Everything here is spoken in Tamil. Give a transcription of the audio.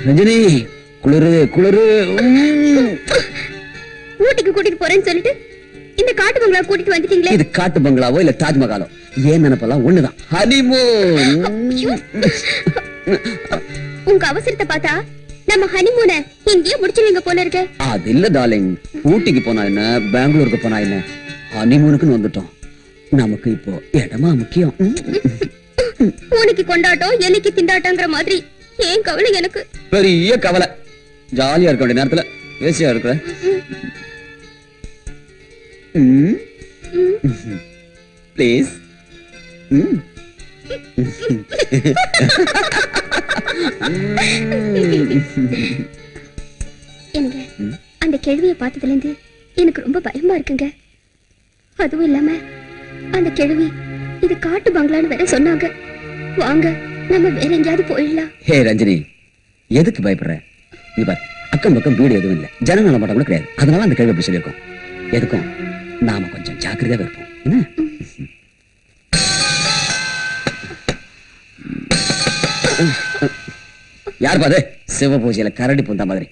ரஜினி குளிரு குளிரு. ஊட்டிக்கு கூட்டிட்டு போறேன்னு சொல்லிட்டு இந்த காட்டு பங்களா கூட்டிட்டு வந்துட்டீங்களே. இது காட்டு பங்களாவோ இல்ல தாஜ்மஹாலோ ஏன் நினைப்பெல்லாம் ஒண்ணுதான். ஹனிமூன். உங்க அவசரத்தை பார்த்தா நம்ம ஹனிமூனை இங்கேயே முடிச்சிருவீங்க போல இருக்கு. அது இல்ல டார்லிங், ஊட்டிக்கு போனா என்ன பெங்களூருக்கு போனா என்ன, ஹனிமூனுக்குன்னு வந்துட்டோம். நமக்கு இப்போ இடமா முக்கியம். பூனைக்கு கொண்டாட்டம் எலிக்கு திண்டாட்டங்கிற மாதிரி ஏன் கவலை எனக்கு. பெரிய கவலை. ஜாலியா இருக்க வேண்டிய நேரத்துல வேசியா இருக்கிற. ப்ளீஸ். எனக்கு அந்த கேள்வியை பார்த்ததுல இருந்து எனக்கு ரொம்ப பயமா இருக்குங்க. அதுவும் இல்லாம அந்த கேள்வி இது காட்டு பங்களான்னு வேற சொன்னாங்க. வாங்க நம்ம வேற எங்கேயாவது போயிடலாம். ஹே ரஞ்சினி, எதுக்கு பயப்படுற? நீ பார், அக்கம் பக்கம் வீடு எதுவும் இல்ல, ஜன நடமாட்டம் கூட கிடையாது. அதனால அந்த கேள்வி அப்படி சொல்லியிருக்கோம். எதுக்கும் நாம கொஞ்சம் ஜாக்கிரதையா இருப்போம். என்ன? யார் பாது சிவ பூஜையில கரடி பூந்தா மாதிரி.